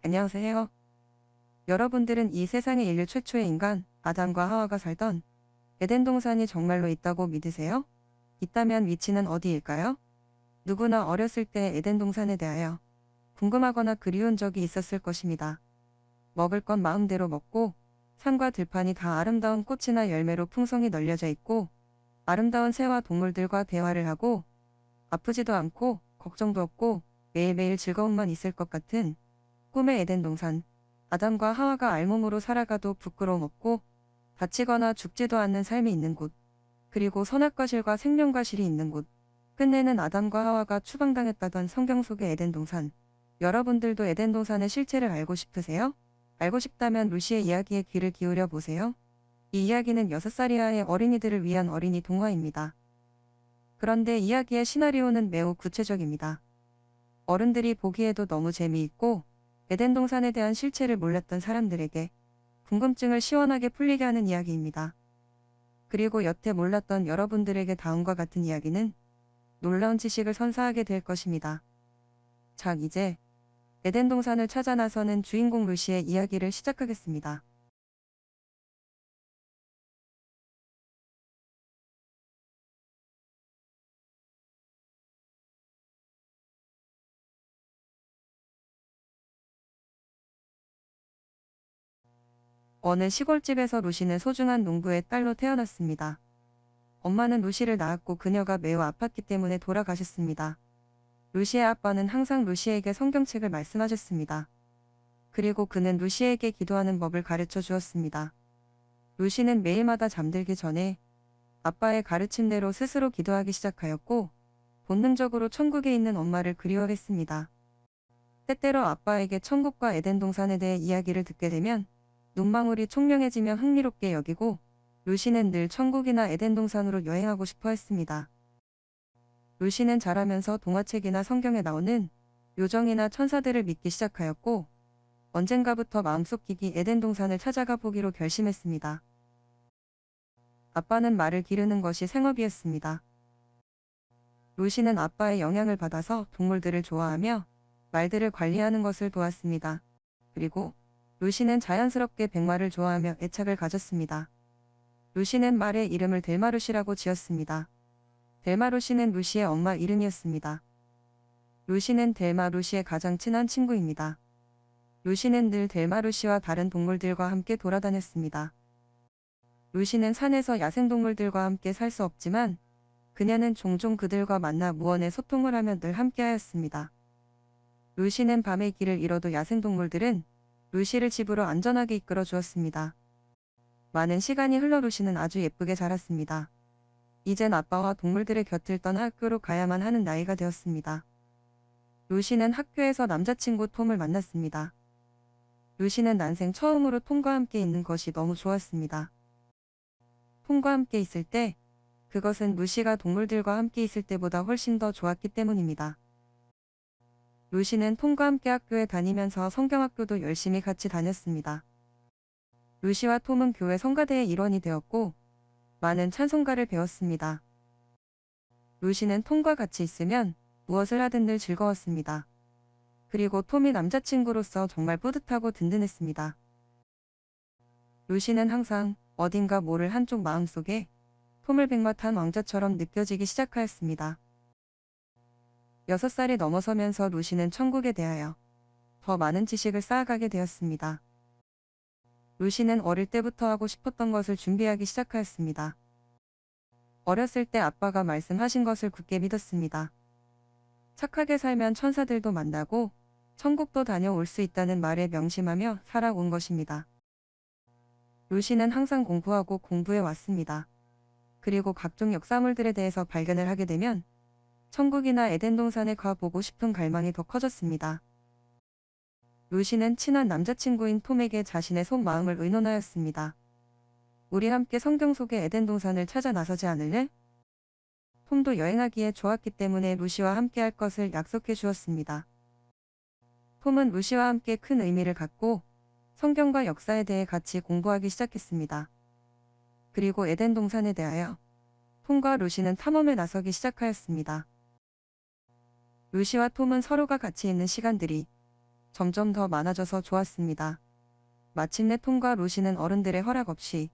안녕하세요. 여러분들은 이 세상에 인류 최초의 인간, 아담과 하와가 살던 에덴 동산이 정말로 있다고 믿으세요? 있다면 위치는 어디일까요? 누구나 어렸을 때 에덴 동산에 대하여 궁금하거나 그리운 적이 있었을 것입니다. 먹을 건 마음대로 먹고 산과 들판이 다 아름다운 꽃이나 열매로 풍성히 널려져 있고 아름다운 새와 동물들과 대화를 하고 아프지도 않고 걱정도 없고 매일매일 즐거움만 있을 것 같은 꿈의 에덴 동산. 아담과 하와가 알몸으로 살아가도 부끄러움 없고 다치거나 죽지도 않는 삶이 있는 곳. 그리고 선악과 실과 생명과 실이 있는 곳. 끝내는 아담과 하와가 추방당했다던 성경 속의 에덴 동산. 여러분들도 에덴 동산의 실체를 알고 싶으세요? 알고 싶다면 루시의 이야기에 귀를 기울여 보세요. 이 이야기는 6살 이하의 어린이들을 위한 어린이 동화입니다. 그런데 이야기의 시나리오는 매우 구체적입니다. 어른들이 보기에도 너무 재미있고 에덴 동산에 대한 실체를 몰랐던 사람들에게 궁금증을 시원하게 풀리게 하는 이야기입니다. 그리고 여태 몰랐던 여러분들에게 다음과 같은 이야기는 놀라운 지식을 선사하게 될 것입니다. 자, 이제 에덴 동산을 찾아 나서는 주인공 루시의 이야기를 시작하겠습니다. 어느 시골집에서 루시는 소중한 농부의 딸로 태어났습니다. 엄마는 루시를 낳았고 그녀가 매우 아팠기 때문에 돌아가셨습니다. 루시의 아빠는 항상 루시에게 성경책을 말씀하셨습니다. 그리고 그는 루시에게 기도하는 법을 가르쳐 주었습니다. 루시는 매일마다 잠들기 전에 아빠의 가르침대로 스스로 기도하기 시작하였고 본능적으로 천국에 있는 엄마를 그리워했습니다. 때때로 아빠에게 천국과 에덴 동산에 대해 이야기를 듣게 되면 눈망울이 총명해지며 흥미롭게 여기고 루시는 늘 천국이나 에덴 동산으로 여행하고 싶어 했습니다. 루시는 자라면서 동화책이나 성경에 나오는 요정이나 천사들을 믿기 시작하였고 언젠가부터 마음속 깊이 에덴 동산을 찾아가 보기로 결심했습니다. 아빠는 말을 기르는 것이 생업이었습니다. 루시는 아빠의 영향을 받아서 동물들을 좋아하며 말들을 관리하는 것을 도왔습니다. 그리고 루시는 자연스럽게 백마를 좋아하며 애착을 가졌습니다. 루시는 말의 이름을 델마루시라고 지었습니다. 델마루시는 루시의 엄마 이름이었습니다. 루시는 델마루시의 가장 친한 친구입니다. 루시는 늘 델마루시와 다른 동물들과 함께 돌아다녔습니다. 루시는 산에서 야생동물들과 함께 살 수 없지만 그녀는 종종 그들과 만나 무언의 소통을 하며 늘 함께하였습니다. 루시는 밤에 길을 잃어도 야생동물들은 루시를 집으로 안전하게 이끌어 주었습니다. 많은 시간이 흘러 루시는 아주 예쁘게 자랐습니다. 이젠 아빠와 동물들의 곁을 떠나 학교로 가야만 하는 나이가 되었습니다. 루시는 학교에서 남자친구 톰을 만났습니다. 루시는 난생 처음으로 톰과 함께 있는 것이 너무 좋았습니다. 톰과 함께 있을 때 그것은 루시가 동물들과 함께 있을 때보다 훨씬 더 좋았기 때문입니다. 루시는 톰과 함께 학교에 다니면서 성경학교도 열심히 같이 다녔습니다. 루시와 톰은 교회 성가대의 일원이 되었고 많은 찬송가를 배웠습니다. 루시는 톰과 같이 있으면 무엇을 하든 늘 즐거웠습니다. 그리고 톰이 남자친구로서 정말 뿌듯하고 든든했습니다. 루시는 항상 어딘가 모를 한쪽 마음속에 톰을 백마 탄 왕자처럼 느껴지기 시작하였습니다. 6살이 넘어서면서 루시는 천국에 대하여 더 많은 지식을 쌓아가게 되었습니다. 루시는 어릴 때부터 하고 싶었던 것을 준비하기 시작하였습니다. 어렸을 때 아빠가 말씀하신 것을 굳게 믿었습니다. 착하게 살면 천사들도 만나고 천국도 다녀올 수 있다는 말에 명심하며 살아온 것입니다. 루시는 항상 공부하고 공부해 왔습니다. 그리고 각종 역사물들에 대해서 발견을 하게 되면 천국이나 에덴 동산에 가보고 싶은 갈망이 더 커졌습니다. 루시는 친한 남자친구인 톰에게 자신의 속마음을 의논하였습니다. 우리 함께 성경 속의 에덴 동산을 찾아 나서지 않을래? 톰도 여행하기에 좋았기 때문에 루시와 함께 할 것을 약속해 주었습니다. 톰은 루시와 함께 큰 의미를 갖고 성경과 역사에 대해 같이 공부하기 시작했습니다. 그리고 에덴 동산에 대하여 톰과 루시는 탐험에 나서기 시작하였습니다. 루시와 톰은 서로가 같이 있는 시간들이 점점 더 많아져서 좋았습니다. 마침내 톰과 루시는 어른들의 허락 없이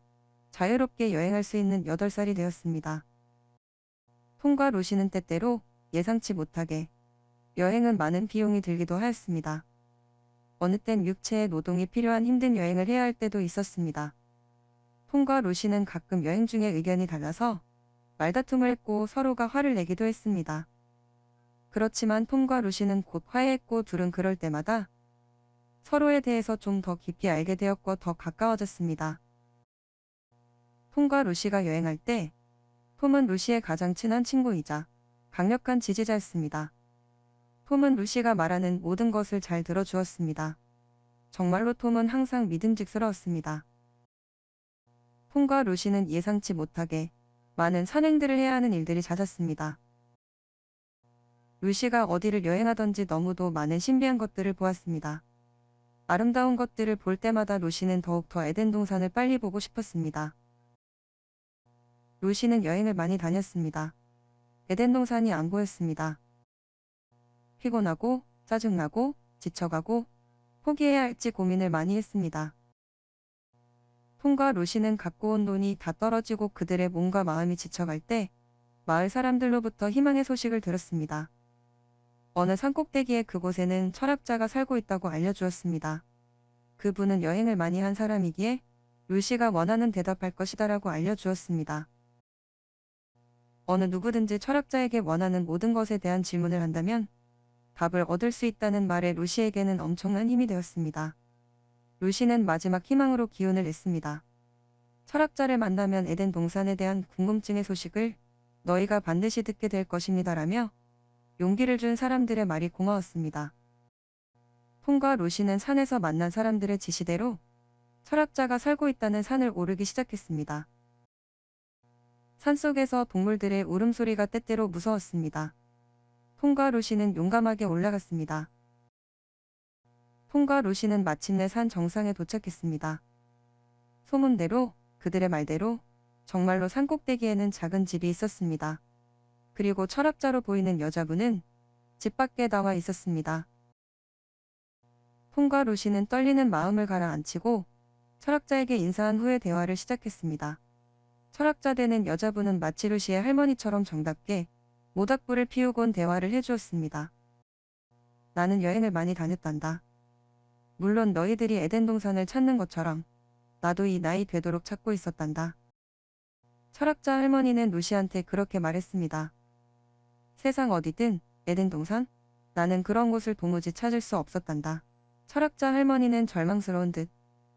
자유롭게 여행할 수 있는 8살이 되었습니다. 톰과 루시는 때때로 예상치 못하게 여행은 많은 비용이 들기도 하였습니다. 어느 땐 육체의 노동이 필요한 힘든 여행을 해야 할 때도 있었습니다. 톰과 루시는 가끔 여행 중에 의견이 달라서 말다툼을 했고 서로가 화를 내기도 했습니다. 그렇지만 톰과 루시는 곧 화해했고 둘은 그럴 때마다 서로에 대해서 좀 더 깊이 알게 되었고 더 가까워졌습니다. 톰과 루시가 여행할 때 톰은 루시의 가장 친한 친구이자 강력한 지지자였습니다. 톰은 루시가 말하는 모든 것을 잘 들어주었습니다. 정말로 톰은 항상 믿음직스러웠습니다. 톰과 루시는 예상치 못하게 많은 산행들을 해야 하는 일들이 잦았습니다. 루시가 어디를 여행하던지 너무도 많은 신비한 것들을 보았습니다. 아름다운 것들을 볼 때마다 루시는 더욱더 에덴 동산을 빨리 보고 싶었습니다. 루시는 여행을 많이 다녔습니다. 에덴 동산이 안 보였습니다. 피곤하고 짜증나고 지쳐가고 포기해야 할지 고민을 많이 했습니다. 톰과 루시는 갖고 온 돈이 다 떨어지고 그들의 몸과 마음이 지쳐갈 때 마을 사람들로부터 희망의 소식을 들었습니다. 어느 산꼭대기의 그곳에는 철학자가 살고 있다고 알려주었습니다. 그분은 여행을 많이 한 사람이기에 루시가 원하는 대답할 것이다라고 알려주었습니다. 어느 누구든지 철학자에게 원하는 모든 것에 대한 질문을 한다면 답을 얻을 수 있다는 말에 루시에게는 엄청난 힘이 되었습니다. 루시는 마지막 희망으로 기운을 냈습니다. 철학자를 만나면 에덴 동산에 대한 궁금증의 소식을 너희가 반드시 듣게 될 것입니다라며 용기를 준 사람들의 말이 고마웠습니다. 톰과 루시는 산에서 만난 사람들의 지시대로 철학자가 살고 있다는 산을 오르기 시작했습니다. 산속에서 동물들의 울음소리가 때때로 무서웠습니다. 톰과 루시는 용감하게 올라갔습니다. 톰과 루시는 마침내 산 정상에 도착했습니다. 소문대로, 그들의 말대로 정말로 산꼭대기에는 작은 집이 있었습니다. 그리고 철학자로 보이는 여자분은 집 밖에 나와 있었습니다. 톰과 루시는 떨리는 마음을 가라앉히고 철학자에게 인사한 후에 대화를 시작했습니다. 철학자 되는 여자분은 마치 루시의 할머니처럼 정답게 모닥불을 피우곤 대화를 해주었습니다. 나는 여행을 많이 다녔단다. 물론 너희들이 에덴 동산을 찾는 것처럼 나도 이 나이 되도록 찾고 있었단다. 철학자 할머니는 루시한테 그렇게 말했습니다. 세상 어디든 에덴 동산? 나는 그런 곳을 도무지 찾을 수 없었단다. 철학자 할머니는 절망스러운 듯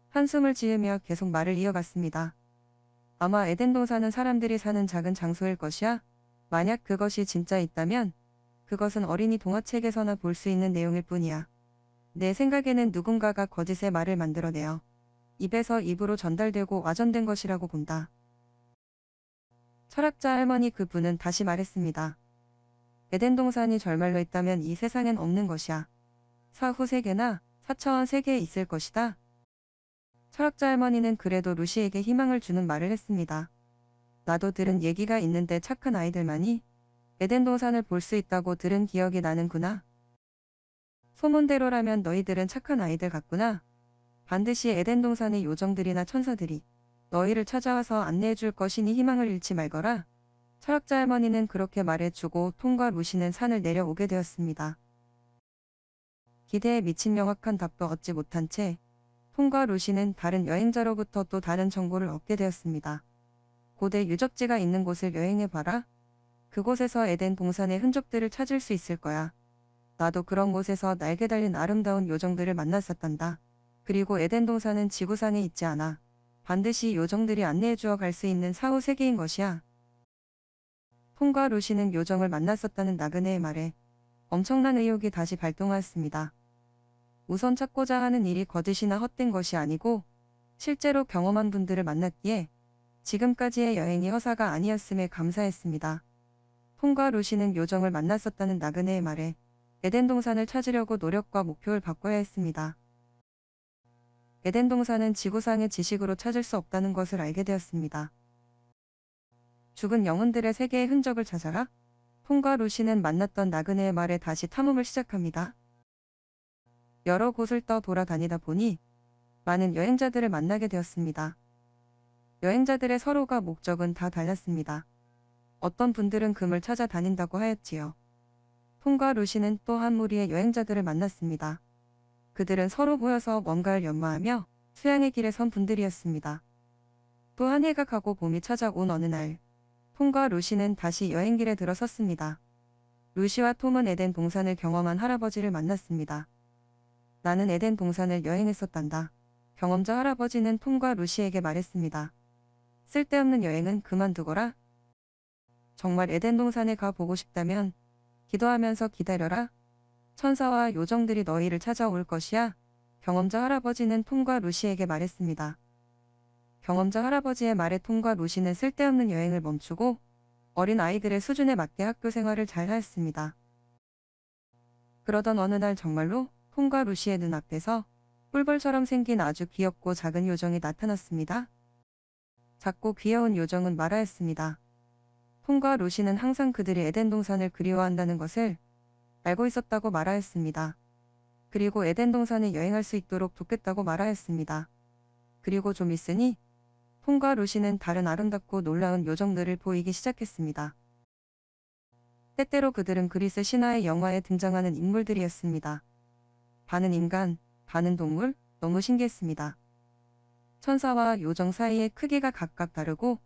한숨을 지으며 계속 말을 이어갔습니다. 아마 에덴 동산은 사람들이 사는 작은 장소일 것이야. 만약 그것이 진짜 있다면 그것은 어린이 동화책에서나 볼 수 있는 내용일 뿐이야. 내 생각에는 누군가가 거짓의 말을 만들어내어 입에서 입으로 전달되고 와전된 것이라고 본다. 철학자 할머니 그분은 다시 말했습니다. 에덴 동산이 절말로 있다면 이 세상엔 없는 것이야. 사후 세계나 4차원 세계에 있을 것이다. 철학자 할머니는 그래도 루시에게 희망을 주는 말을 했습니다. 나도 들은 얘기가 있는데 착한 아이들만이 에덴 동산을 볼 수 있다고 들은 기억이 나는구나. 소문대로라면 너희들은 착한 아이들 같구나. 반드시 에덴 동산의 요정들이나 천사들이 너희를 찾아와서 안내해 줄 것이니 희망을 잃지 말거라. 철학자 할머니는 그렇게 말해주고 톰과 루시는 산을 내려오게 되었습니다. 기대에 미친 명확한 답도 얻지 못한 채 톰과 루시는 다른 여행자로부터 또 다른 정보를 얻게 되었습니다. 고대 유적지가 있는 곳을 여행해봐라. 그곳에서 에덴 동산의 흔적들을 찾을 수 있을 거야. 나도 그런 곳에서 날개 달린 아름다운 요정들을 만났었단다. 그리고 에덴 동산은 지구상에 있지 않아. 반드시 요정들이 안내해 주어 갈 수 있는 사후 세계인 것이야. 톰과 루시는 요정을 만났었다는 나그네의 말에 엄청난 의욕이 다시 발동하였습니다. 우선 찾고자 하는 일이 거짓이나 헛된 것이 아니고 실제로 경험한 분들을 만났기에 지금까지의 여행이 허사가 아니었음에 감사했습니다. 톰과 루시는 요정을 만났었다는 나그네의 말에 에덴 동산을 찾으려고 노력과 목표를 바꿔야 했습니다. 에덴 동산은 지구상의 지식으로 찾을 수 없다는 것을 알게 되었습니다. 죽은 영혼들의 세계의 흔적을 찾아라. 톰과 루시는 만났던 나그네의 말에 다시 탐험을 시작합니다. 여러 곳을 돌아다니다 보니 많은 여행자들을 만나게 되었습니다. 여행자들의 서로가 목적은 다 달랐습니다. 어떤 분들은 금을 찾아다닌다고 하였지요. 톰과 루시는 또 한 무리의 여행자들을 만났습니다. 그들은 서로 모여서 뭔가를 연마하며 수양의 길에 선 분들이었습니다. 또 한 해가 가고 봄이 찾아온 어느 날, 톰과 루시는 다시 여행길에 들어섰습니다. 루시와 톰은 에덴 동산을 경험한 할아버지를 만났습니다. 나는 에덴 동산을 여행했었단다. 경험자 할아버지는 톰과 루시에게 말했습니다. 쓸데없는 여행은 그만두거라. 정말 에덴 동산에 가보고 싶다면 기도하면서 기다려라. 천사와 요정들이 너희를 찾아올 것이야. 경험자 할아버지는 톰과 루시에게 말했습니다. 경험자 할아버지의 말에 톰과 루시는 쓸데없는 여행을 멈추고 어린 아이들의 수준에 맞게 학교 생활을 잘 하였습니다. 그러던 어느 날 정말로 톰과 루시의 눈앞에서 꿀벌처럼 생긴 아주 귀엽고 작은 요정이 나타났습니다. 작고 귀여운 요정은 말하였습니다. 톰과 루시는 항상 그들이 에덴 동산을 그리워한다는 것을 알고 있었다고 말하였습니다. 그리고 에덴 동산에 여행할 수 있도록 돕겠다고 말하였습니다. 그리고 좀 있으니 톰과 루시는 다른 아름답고 놀라운 요정들을 보이기 시작했습니다. 때때로 그들은 그리스 신화의 영화에 등장하는 인물들이었습니다. 반은 인간, 반은 동물, 너무 신기했습니다. 천사와 요정 사이의 크기가 각각 다르고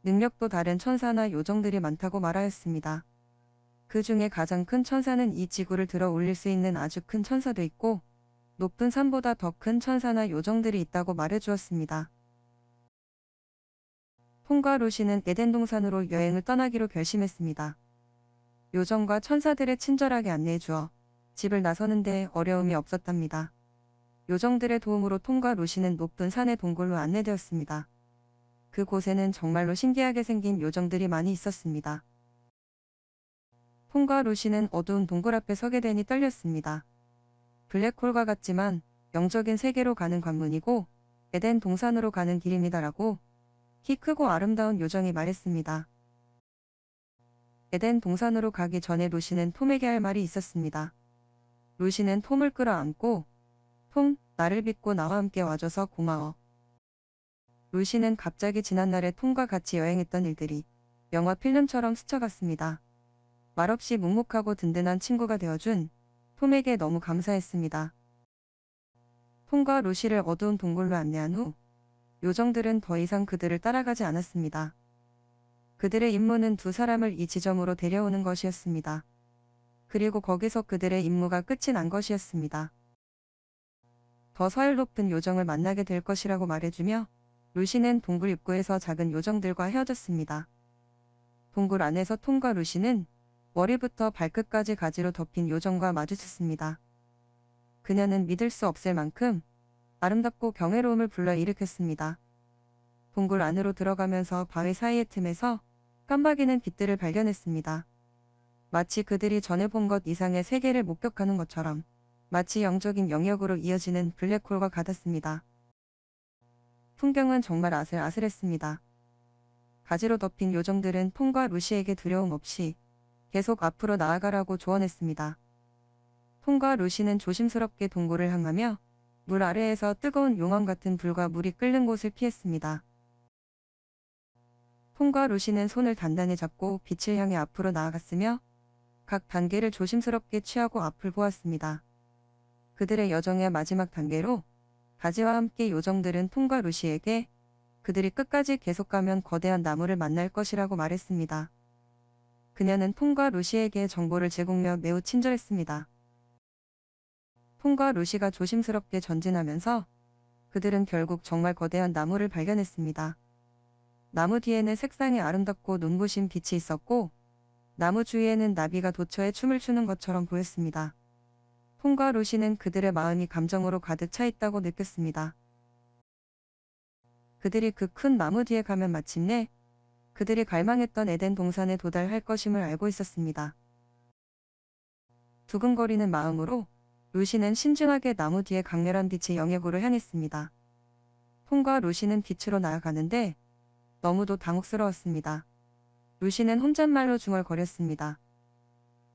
능력도 다른 천사나 요정들이 많다고 말하였습니다. 그 중에 가장 큰 천사는 이 지구를 들어 올릴 수 있는 아주 큰 천사도 있고 높은 산보다 더 큰 천사나 요정들이 있다고 말해주었습니다. 톰과 루시는 에덴 동산으로 여행을 떠나기로 결심했습니다. 요정과 천사들의 친절하게 안내해주어 집을 나서는데 어려움이 없었답니다. 요정들의 도움으로 톰과 루시는 높은 산의 동굴로 안내되었습니다. 그곳에는 정말로 신기하게 생긴 요정들이 많이 있었습니다. 톰과 루시는 어두운 동굴 앞에 서게 되니 떨렸습니다. 블랙홀과 같지만 영적인 세계로 가는 관문이고 에덴 동산으로 가는 길입니다라고 키 크고 아름다운 요정이 말했습니다. 에덴 동산으로 가기 전에 루시는 톰에게 할 말이 있었습니다. 루시는 톰을 끌어안고 톰, 나를 믿고 나와 함께 와줘서 고마워. 루시는 갑자기 지난날에 톰과 같이 여행했던 일들이 영화 필름처럼 스쳐갔습니다. 말없이 묵묵하고 든든한 친구가 되어준 톰에게 너무 감사했습니다. 톰과 루시를 어두운 동굴로 안내한 후 요정들은 더 이상 그들을 따라가지 않았습니다. 그들의 임무는 두 사람을 이 지점으로 데려오는 것이었습니다. 그리고 거기서 그들의 임무가 끝이 난 것이었습니다. 더 서열 높은 요정을 만나게 될 것이라고 말해주며 루시는 동굴 입구에서 작은 요정들과 헤어졌습니다. 동굴 안에서 톰과 루시는 머리부터 발끝까지 가지로 덮인 요정과 마주쳤습니다. 그녀는 믿을 수 없을 만큼 아름답고 경이로움을 불러일으켰습니다. 동굴 안으로 들어가면서 바위 사이의 틈에서 깜박이는 빛들을 발견했습니다. 마치 그들이 전에 본 것 이상의 세계를 목격하는 것처럼 마치 영적인 영역으로 이어지는 블랙홀과 같았습니다. 풍경은 정말 아슬아슬했습니다. 가지로 덮인 요정들은 톰과 루시에게 두려움 없이 계속 앞으로 나아가라고 조언했습니다. 톰과 루시는 조심스럽게 동굴을 향하며 물 아래에서 뜨거운 용암 같은 불과 물이 끓는 곳을 피했습니다. 톰과 루시는 손을 단단히 잡고 빛을 향해 앞으로 나아갔으며 각 단계를 조심스럽게 취하고 앞을 보았습니다. 그들의 여정의 마지막 단계로 가지와 함께 요정들은 톰과 루시에게 그들이 끝까지 계속 가면 거대한 나무를 만날 것이라고 말했습니다. 그녀는 톰과 루시에게 정보를 제공하며 매우 친절했습니다. 톰과 루시가 조심스럽게 전진하면서 그들은 결국 정말 거대한 나무를 발견했습니다. 나무 뒤에는 색상이 아름답고 눈부신 빛이 있었고 나무 주위에는 나비가 도처에 춤을 추는 것처럼 보였습니다. 톰과 루시는 그들의 마음이 감정으로 가득 차 있다고 느꼈습니다. 그들이 그 큰 나무 뒤에 가면 마침내 그들이 갈망했던 에덴 동산에 도달할 것임을 알고 있었습니다. 두근거리는 마음으로 루시는 신중하게 나무 뒤에 강렬한 빛의 영역으로 향했습니다. 톰과 루시는 빛으로 나아가는데 너무도 당혹스러웠습니다. 루시는 혼잣말로 중얼거렸습니다.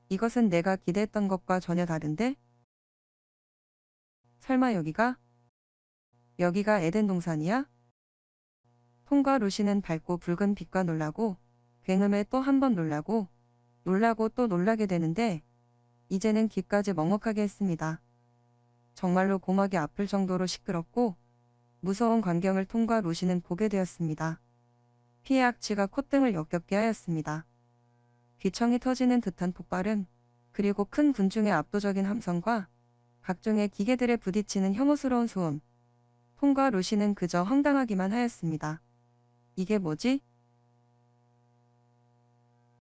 이것은 내가 기대했던 것과 전혀 다른데? 설마 여기가 에덴 동산이야? 톰과 루시는 밝고 붉은 빛과 놀라고 굉음에 또 한 번 놀라고 또 놀라게 되는데 이제는 귀까지 먹먹하게 했습니다. 정말로 고막이 아플 정도로 시끄럽고 무서운 광경을 톰과 루시는 보게 되었습니다. 피의 악취가 콧등을 역겹게 하였습니다. 귀청이 터지는 듯한 폭발음, 그리고 큰 군중의 압도적인 함성과 각종의 기계들에 부딪히는 혐오스러운 소음. 톰과 루시는 그저 황당하기만 하였습니다. 이게 뭐지?